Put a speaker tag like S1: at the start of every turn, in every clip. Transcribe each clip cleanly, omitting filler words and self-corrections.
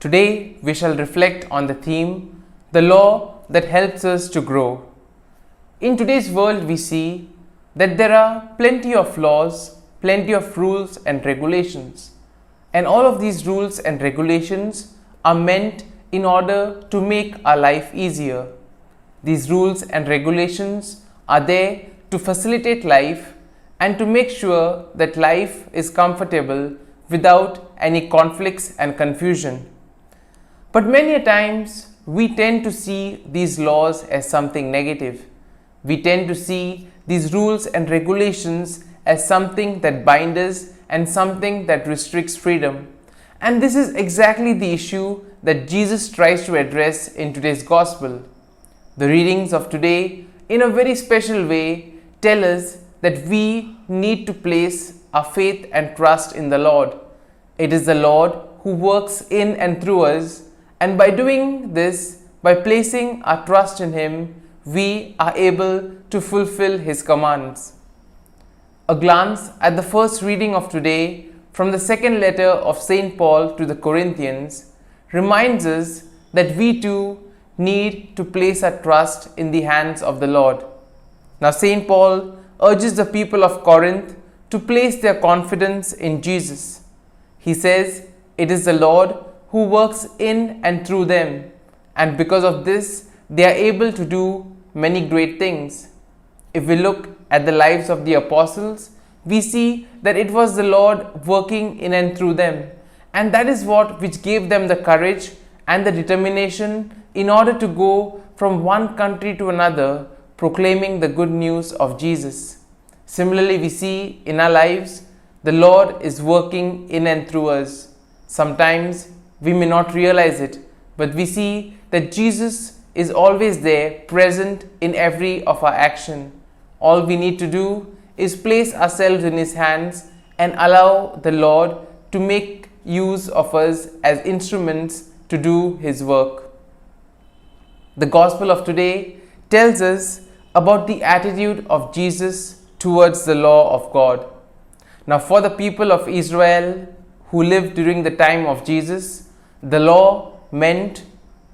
S1: Today we shall reflect on the theme, the law that helps us to grow. In today's world we see that there are plenty of laws, plenty of rules and regulations. And all of these rules and regulations are meant in order to make our life easier. These rules and regulations are there to facilitate life and to make sure that life is comfortable without any conflicts and confusion. But many a times we tend to see these laws as something negative. We tend to see these rules and regulations as something that binds us and something that restricts freedom. And this is exactly the issue that Jesus tries to address in today's gospel. The readings of today, in a very special way, tell us that we need to place our faith and trust in the Lord. It is the Lord who works in and through us, and by doing this, by placing our trust in Him, we are able to fulfill His commands. A glance at the first reading of today from the second letter of St. Paul to the Corinthians reminds us that we too need to place our trust in the hands of the Lord. Now, St. Paul urges the people of Corinth to place their confidence in Jesus. He says, it is the Lord who works in and through them, and because of this, they are able to do many great things. If we look at the lives of the apostles, we see that it was the Lord working in and through them, and that is what which gave them the courage and the determination in order to go from one country to another, proclaiming the good news of Jesus. Similarly, we see in our lives, the Lord is working in and through us. Sometimes we may not realize it, but we see that Jesus is always there, present in every of our action. All we need to do is place ourselves in His hands and allow the Lord to make use of us as instruments to do His work. The Gospel of today tells us about the attitude of Jesus towards the law of God. Now, for the people of Israel who lived during the time of Jesus, the law meant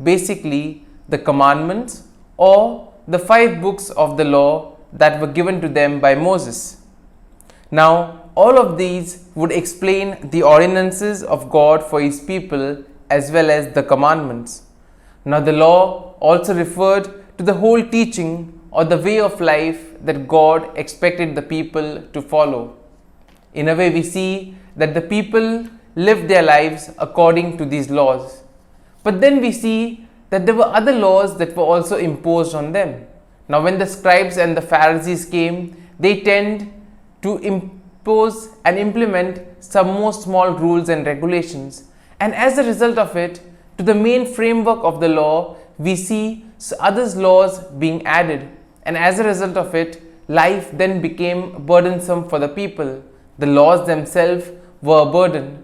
S1: basically the commandments or the 5 books of the law that were given to them by Moses. Now, all of these would explain the ordinances of God for His people as well as the commandments. Now, the law also referred to the whole teaching or the way of life that God expected the people to follow. In a way, we see that the people lived their lives according to these laws. But then we see that there were other laws that were also imposed on them. Now, when the scribes and the Pharisees came, they tend to impose and implement some more small rules and regulations. And as a result of it, to the main framework of the law, we see other laws being added. And as a result of it, life then became burdensome for the people. The laws themselves were a burden.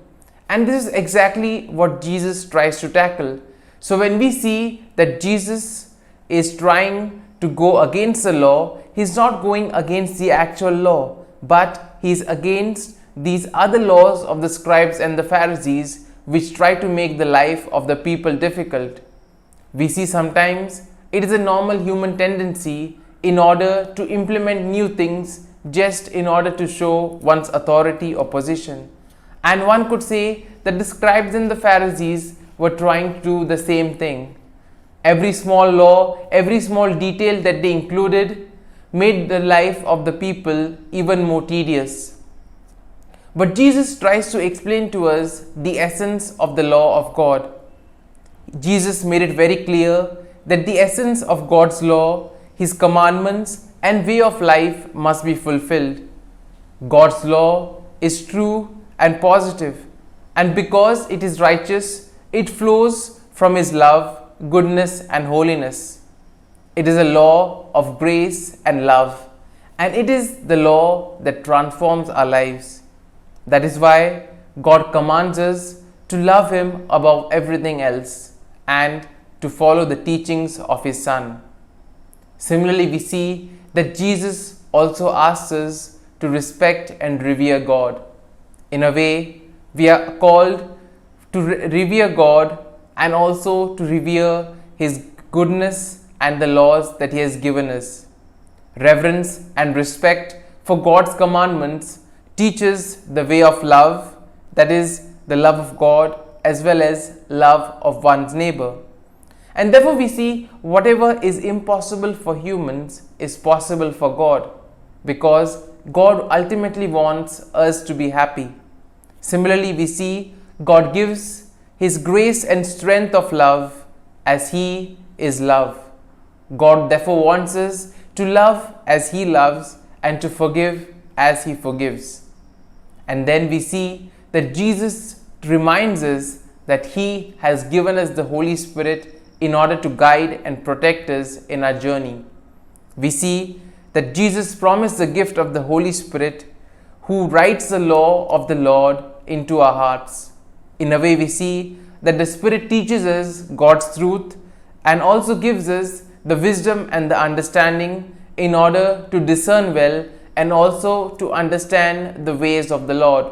S1: And this is exactly what Jesus tries to tackle. So when we see that Jesus is trying to go against the law, He's not going against the actual law, but He's against these other laws of the scribes and the Pharisees which try to make the life of the people difficult. We see sometimes it is a normal human tendency in order to implement new things just in order to show one's authority or position. And one could say that the scribes and the Pharisees were trying to do the same thing. Every small law, every small detail that they included made the life of the people even more tedious. But Jesus tries to explain to us the essence of the law of God. Jesus made it very clear that the essence of God's law, His commandments and way of life must be fulfilled. God's law is true and positive, and because it is righteous, it flows from His love, goodness and holiness. It is a law of grace and love, and it is the law that transforms our lives. That is why God commands us to love Him above everything else and to follow the teachings of His Son. Similarly, we see that Jesus also asks us to respect and revere God. In a way, we are called to revere God and also to revere His goodness and the laws that He has given us. Reverence and respect for God's commandments teaches the way of love, that is, the love of God as well as love of one's neighbor. And therefore we see whatever is impossible for humans is possible for God, because God ultimately wants us to be happy. Similarly, we see God gives His grace and strength of love as He is love. God therefore wants us to love as He loves and to forgive as He forgives. And then we see that Jesus reminds us that He has given us the Holy Spirit in order to guide and protect us in our journey. We see that Jesus promised the gift of the Holy Spirit, who writes the law of the Lord into our hearts. In a way, we see that the Spirit teaches us God's truth and also gives us the wisdom and the understanding in order to discern well and also to understand the ways of the Lord.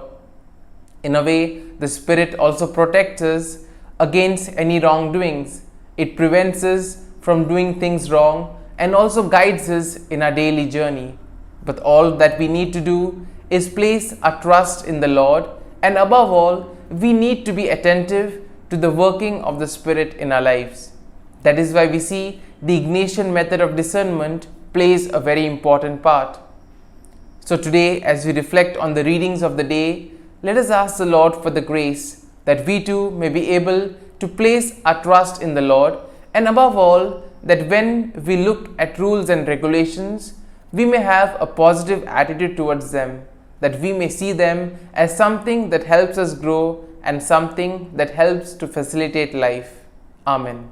S1: In a way, the Spirit also protects us against any wrongdoings. It prevents us from doing things wrong and also guides us in our daily journey. But all that we need to do is place our trust in the Lord, and above all, we need to be attentive to the working of the Spirit in our lives. That is why we see the Ignatian method of discernment plays a very important part. So today, as we reflect on the readings of the day, let us ask the Lord for the grace that we too may be able to place our trust in the Lord, and above all, that when we look at rules and regulations, we may have a positive attitude towards them, that we may see them as something that helps us grow and something that helps to facilitate life. Amen.